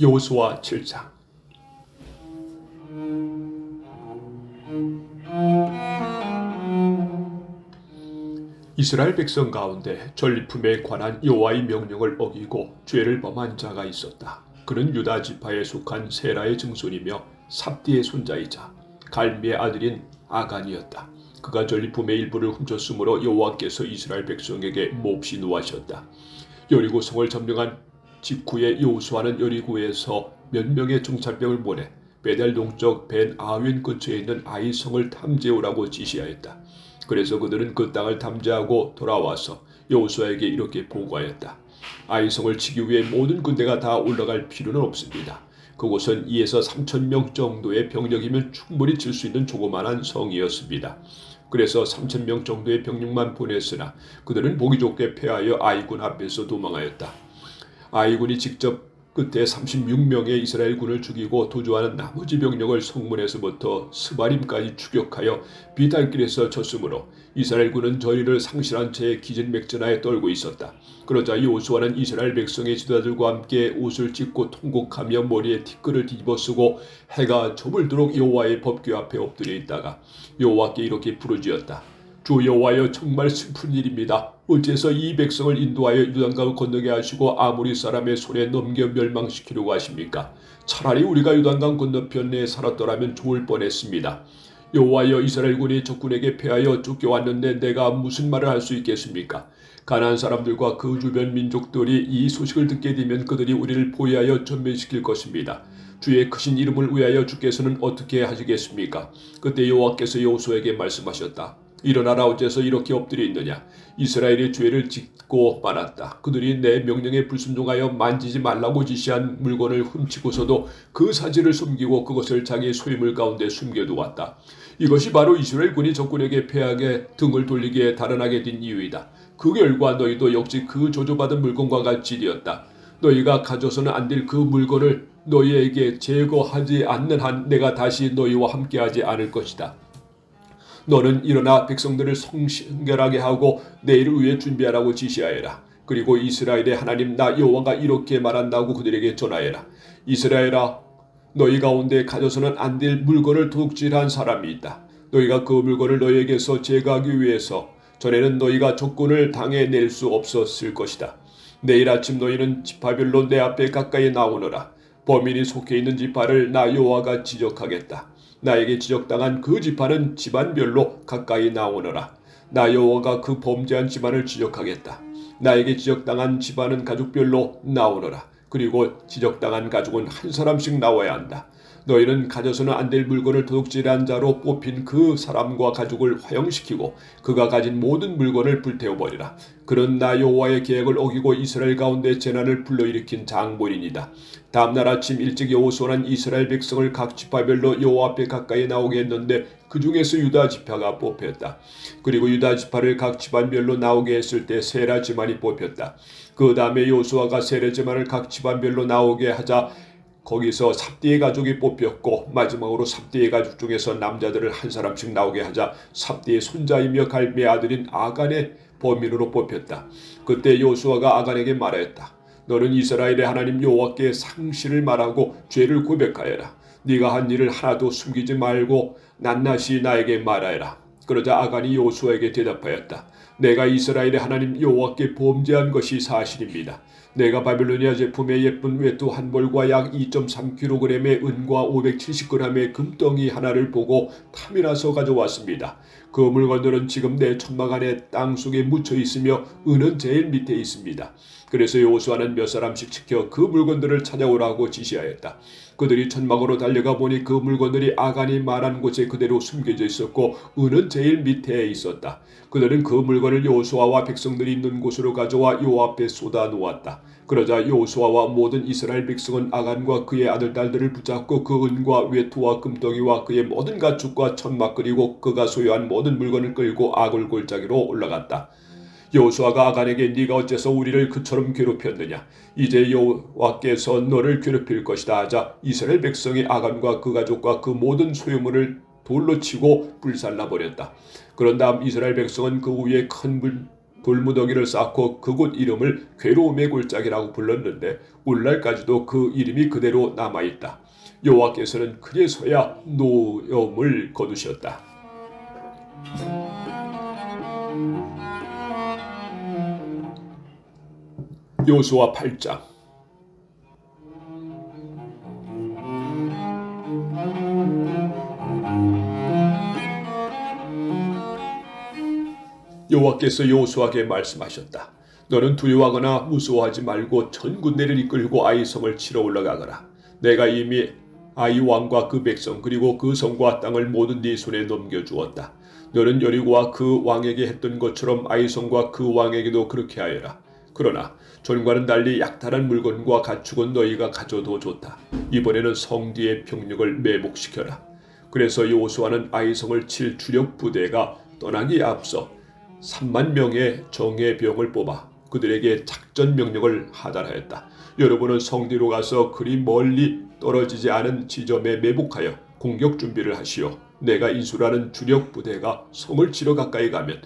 여호수아 7장. 이스라엘 백성 가운데 전리품에 관한 여호와의 명령을 어기고 죄를 범한 자가 있었다. 그는 유다 지파에 속한 세라의 증손이며 삽디의 손자이자 갈미의 아들인 아간이었다. 그가 전리품의 일부를 훔쳤으므로 여호와께서 이스라엘 백성에게 몹시 노하셨다. 여리고성을 점령한 직후에 여호수아는 여리고에서 몇 명의 정찰병을 보내 베델 동쪽 벤 아웬 근처에 있는 아이성을 탐지해오라고 지시하였다. 그래서 그들은 그 땅을 탐지하고 돌아와서 여호수아에게 이렇게 보고하였다. 아이성을 치기 위해 모든 군대가 다 올라갈 필요는 없습니다. 그곳은 2에서 3,000명 정도의 병력이면 충분히 칠 수 있는 조그만한 성이었습니다. 그래서 3,000명 정도의 병력만 보냈으나 그들은 보기 좋게 패하여 아이군 앞에서 도망하였다. 아이군이 직접 끝에 36명의 이스라엘 군을 죽이고 도주하는 나머지 병력을 성문에서부터 스바림까지 추격하여 비탈길에서 쳤으므로 이스라엘 군은 저리를 상실한 채 기진맥진하에 떨고 있었다. 그러자 여호수아는 이스라엘 백성의 지도자들과 함께 옷을 찢고 통곡하며 머리에 티끌을 뒤집어 쓰고 해가 저물도록 여호와의 법궤 앞에 엎드려 있다가 여호와께 이렇게 부르짖었다. 주 여호와여, 정말 슬픈 일입니다. 어째서 이 백성을 인도하여 요단강을 건너게 하시고 아모리 사람의 손에 넘겨 멸망시키려고 하십니까? 차라리 우리가 요단강 건너편에 살았더라면 좋을 뻔했습니다. 여호와여, 이스라엘군이 적군에게 패하여 쫓겨왔는데 내가 무슨 말을 할 수 있겠습니까? 가나안 사람들과 그 주변 민족들이 이 소식을 듣게 되면 그들이 우리를 포위하여 전멸시킬 것입니다. 주의 크신 이름을 위하여 주께서는 어떻게 하시겠습니까? 그때 여호와께서 여호수아에게 말씀하셨다. 일어나라, 어째서 이렇게 엎드려 있느냐? 이스라엘의 죄를 짓고 말았다. 그들이 내 명령에 불순종하여 만지지 말라고 지시한 물건을 훔치고서도 그 사지를 숨기고 그것을 자기 소유물 가운데 숨겨두었다. 이것이 바로 이스라엘 군이 적군에게 패하게 등을 돌리기에 달아나게 된 이유이다. 그 결과 너희도 역시 그 저주받은 물건과 같이 되었다. 너희가 가져서는 안 될 그 물건을 너희에게 제거하지 않는 한 내가 다시 너희와 함께하지 않을 것이다. 너는 일어나 백성들을 성결하게 하고 내일을 위해 준비하라고 지시하여라. 그리고 이스라엘의 하나님 나 여호와가 이렇게 말한다고 그들에게 전하여라. 이스라엘아, 너희 가운데 가져서는 안 될 물건을 도둑질한 사람이 있다. 너희가 그 물건을 너희에게서 제거하기 위해서 전에는 너희가 적군을 당해낼 수 없었을 것이다. 내일 아침 너희는 지파별로 내 앞에 가까이 나오너라. 범인이 속해 있는 지파를 나 여호와가 지적하겠다. 나에게 지적당한 그 지파는 집안별로 가까이 나오너라. 나 여호와가 그 범죄한 집안을 지적하겠다. 나에게 지적당한 집안은 가족별로 나오너라. 그리고 지적당한 가족은 한 사람씩 나와야 한다. 너희는 가져서는 안 될 물건을 도둑질한 자로 뽑힌 그 사람과 가족을 화형시키고 그가 가진 모든 물건을 불태워버리라. 그는 나 여호와의 계획을 어기고 이스라엘 가운데 재난을 불러일으킨 장본인이다. 다음날 아침 일찍 여호수아는 이스라엘 백성을 각 지파별로 여호와 앞에 가까이 나오게 했는데 그 중에서 유다 지파가 뽑혔다. 그리고 유다 지파를 각 집안별로 나오게 했을 때 세라 집안이 뽑혔다. 그 다음에 여호수아가 세라 집안을 각 집안별로 나오게 하자 거기서 삽디의 가족이 뽑혔고 마지막으로 삽디의 가족 중에서 남자들을 한 사람씩 나오게 하자 삽디의 손자이며 갈미의 아들인 아간의 범인으로 뽑혔다. 그때 여호수아가 아간에게 말하였다. 너는 이스라엘의 하나님 여호와께 상실을 말하고 죄를 고백하여라. 네가 한 일을 하나도 숨기지 말고 낱낱이 나에게 말하여라. 그러자 아간이 여호수아에게 대답하였다. 내가 이스라엘의 하나님 여호와께 범죄한 것이 사실입니다. 내가 바빌로니아 제품의 예쁜 외투 한 벌과 약 2.3kg의 은과 570g의 금덩이 하나를 보고 탐이 나서 가져왔습니다. 그 물건들은 지금 내 천막 안에 땅속에 묻혀 있으며 은은 제일 밑에 있습니다. 그래서 여호수아는 몇 사람씩 지켜 그 물건들을 찾아오라고 지시하였다. 그들이 천막으로 달려가 보니 그 물건들이 아간이 말한 곳에 그대로 숨겨져 있었고 은은 제일 밑에 있었다. 그들은 그 물건을 여호수아와 백성들이 있는 곳으로 가져와 여호와 앞에 쏟아 놓았다. 그러자 여호수아와 모든 이스라엘 백성은 아간과 그의 아들 딸들을 붙잡고 그 은과 외투와 금덩이와 그의 모든 가축과 천막 그리고 그가 소유한 모든 물건을 끌고 아굴 골짜기로 올라갔다. 여호수아가 아간에게 네가 어째서 우리를 그처럼 괴롭혔느냐? 이제 여호와께서 너를 괴롭힐 것이다 하자 이스라엘 백성이 아간과 그 가족과 그 모든 소유물을 돌로 치고 불살라버렸다. 그런 다음 이스라엘 백성은 그 위에 큰 돌무더기를 쌓고 그곳 이름을 괴로움의 골짜기라고 불렀는데 오늘날까지도 그 이름이 그대로 남아있다. 여호와께서는 그제서야 노염을 거두셨다. 여호수아 8장. 여호와께서 여호수아에게 말씀하셨다. 너는 두려워하거나 무서워하지 말고 전 군대를 이끌고 아이 성을 치러 올라가거라. 내가 이미 아이 왕과 그 백성 그리고 그 성과 땅을 모두 네 손에 넘겨주었다. 너는 여리고와 그 왕에게 했던 것처럼 아이 성과 그 왕에게도 그렇게 하여라. 그러나 전과는 달리 약탈한 물건과 가축은 너희가 가져도 좋다. 이번에는 성 뒤의 병력을 매복시켜라. 그래서 여호수아는 아이 성을 칠 주력 부대가 떠나기에 앞서 3만 명의 정예병을 뽑아 그들에게 작전 명령을 하달하였다. 여러분은 성 뒤로 가서 그리 멀리 떨어지지 않은 지점에 매복하여 공격 준비를 하시오. 내가 인수라는 주력 부대가 성을 치러 가까이 가면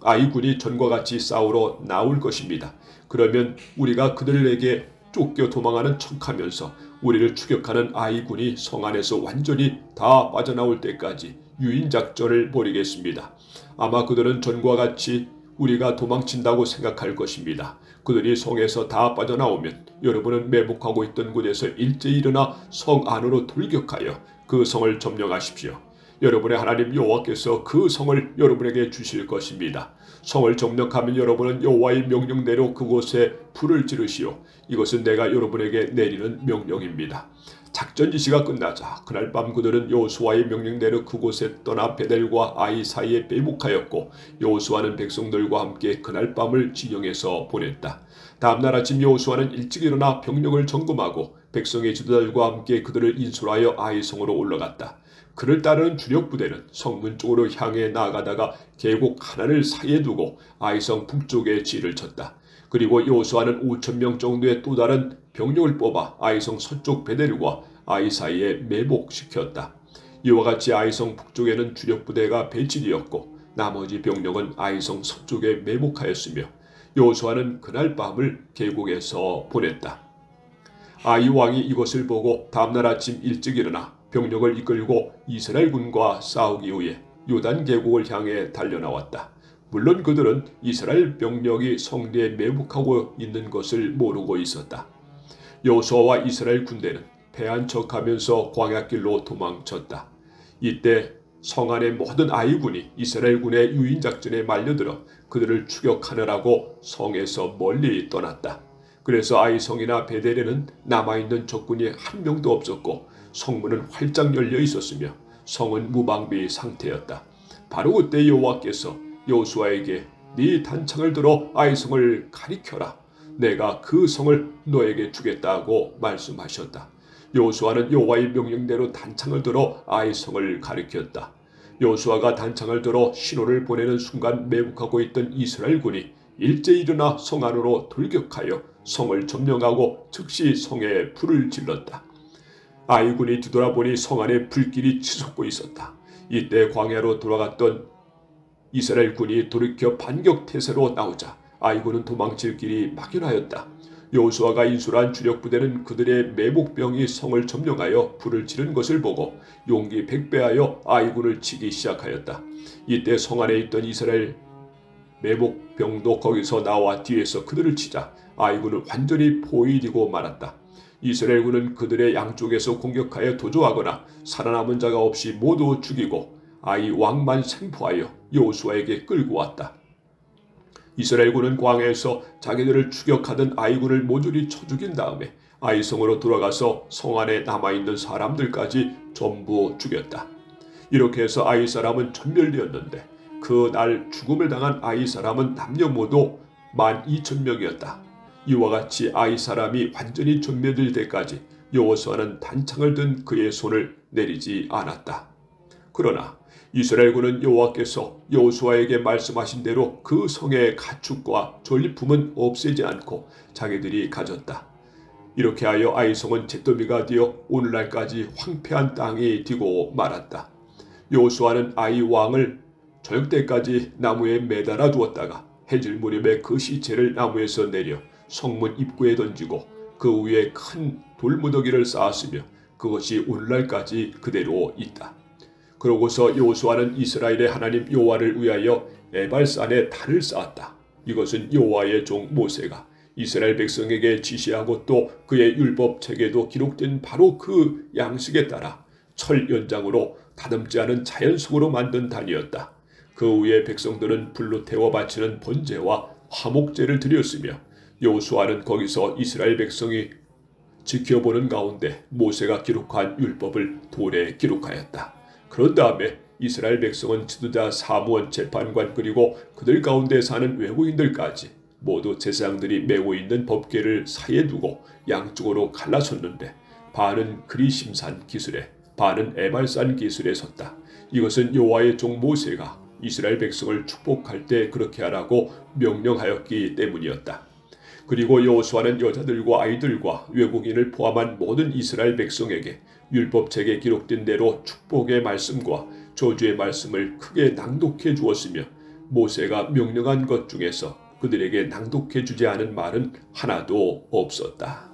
아이군이 전과 같이 싸우러 나올 것입니다. 그러면 우리가 그들에게 쫓겨 도망하는 척하면서 우리를 추격하는 아이군이 성 안에서 완전히 다 빠져나올 때까지 유인작전을 벌이겠습니다. 아마 그들은 전과 같이 우리가 도망친다고 생각할 것입니다. 그들이 성에서 다 빠져나오면 여러분은 매복하고 있던 곳에서 일제히 일어나 성 안으로 돌격하여 그 성을 점령하십시오. 여러분의 하나님 여호와께서 그 성을 여러분에게 주실 것입니다. 성을 점령하면 여러분은 여호와의 명령대로 그곳에 불을 지르시오. 이것은 내가 여러분에게 내리는 명령입니다. 작전 지시가 끝나자 그날 밤 그들은 여호수아의 명령대로 그곳에 떠나 베델과 아이 사이에 매복하였고 여호수아는 백성들과 함께 그날 밤을 진영에서 보냈다. 다음날 아침 여호수아는 일찍 일어나 병력을 점검하고 백성의 지도자들과 함께 그들을 인솔하여 아이 성으로 올라갔다. 그를 따르는 주력 부대는 성문 쪽으로 향해 나아가다가 계곡 하나를 사이에 두고 아이 성 북쪽에 진을 쳤다. 그리고 여호수아는 5,000명 정도의 또 다른 병력을 뽑아 아이성 서쪽 베델과 아이 사이에 매복시켰다. 이와 같이 아이성 북쪽에는 주력 부대가 배치되었고 나머지 병력은 아이성 서쪽에 매복하였으며 여호수아는 그날 밤을 계곡에서 보냈다. 아이 왕이 이것을 보고 다음날 아침 일찍 일어나 병력을 이끌고 이스라엘 군과 싸우기 위해 요단 계곡을 향해 달려나왔다. 물론 그들은 이스라엘 병력이 성내에 매복하고 있는 것을 모르고 있었다. 여호수아와 이스라엘 군대는 패한 척하면서 광야길로 도망쳤다. 이때 성 안의 모든 아이군이 이스라엘 군의 유인작전에 말려들어 그들을 추격하느라고 성에서 멀리 떠났다. 그래서 아이성이나 베델에는 남아있는 적군이 한 명도 없었고 성문은 활짝 열려 있었으며 성은 무방비 상태였다. 바로 그때 여호와께서 여호수아에게 네 단창을 들어 아이성을 가리켜라. 내가 그 성을 너에게 주겠다고 말씀하셨다. 여호수아는 여호와의 명령대로 단창을 들어 아이성을 가리켰다. 여호수아가 단창을 들어 신호를 보내는 순간 매복하고 있던 이스라엘 군이 일제히 일어나 성 안으로 돌격하여 성을 점령하고 즉시 성에 불을 질렀다. 아이군이 뒤돌아보니 성 안에 불길이 치솟고 있었다. 이때 광야로 돌아갔던 이스라엘 군이 돌이켜 반격태세로 나오자 아이군은 도망칠 길이 막연하였다. 여호수아가 인솔한 주력 부대는 그들의 매복병이 성을 점령하여 불을 지른 것을 보고 용기 백배하여 아이군을 치기 시작하였다. 이때 성 안에 있던 이스라엘 매복병도 거기서 나와 뒤에서 그들을 치자 아이군은 완전히 포위되고 말았다. 이스라엘군은 그들의 양쪽에서 공격하여 도주하거나 살아남은 자가 없이 모두 죽이고 아이 왕만 생포하여 여호수아에게 끌고 왔다. 이스라엘군은 광야에서 자기들을 추격하던 아이군을 모조리 쳐 죽인 다음에 아이성으로 돌아가서 성 안에 남아있는 사람들까지 전부 죽였다. 이렇게 해서 아이 사람은 전멸되었는데 그날 죽음을 당한 아이 사람은 남녀 모두 12,000명이었다. 이와 같이 아이 사람이 완전히 전멸될 때까지 여호수아는 단창을 든 그의 손을 내리지 않았다. 그러나 이스라엘군은 여호와께서 여호수아에게 말씀하신 대로 그 성의 가축과 전리품은 없애지 않고 자기들이 가졌다. 이렇게 하여 아이성은 잿더미가 되어 오늘날까지 황폐한 땅이 되고 말았다. 여호수아는 아이 왕을 저녁 때까지 나무에 매달아 두었다가 해질 무렵에 그 시체를 나무에서 내려 성문 입구에 던지고 그 위에 큰 돌무더기를 쌓았으며 그것이 오늘날까지 그대로 있다. 그러고서 여호수아는 이스라엘의 하나님 여호와를 위하여 에발산에 달을 쌓았다. 이것은 여호와의 종 모세가 이스라엘 백성에게 지시하고 또 그의 율법 책에도 기록된 바로 그 양식에 따라 철 연장으로 다듬지 않은 자연석으로 만든 단이었다. 그 후에 백성들은 불로 태워 바치는 번제와 화목제를 드렸으며 여호수아는 거기서 이스라엘 백성이 지켜보는 가운데 모세가 기록한 율법을 돌에 기록하였다. 그런 다음에 이스라엘 백성은 지도자, 사무원, 재판관 그리고 그들 가운데 사는 외국인들까지 모두 제사장들이 메고 있는 법궤를 사이에 두고 양쪽으로 갈라섰는데 반은 그리심산 기슭에 반은 에발산 기슭에 섰다. 이것은 여호와의 종 모세가 이스라엘 백성을 축복할 때 그렇게 하라고 명령하였기 때문이었다. 그리고 여호수아는 여자들과 아이들과 외국인을 포함한 모든 이스라엘 백성에게 율법책에 기록된 대로 축복의 말씀과 저주의 말씀을 크게 낭독해 주었으며 모세가 명령한 것 중에서 그들에게 낭독해 주지 않은 말은 하나도 없었다.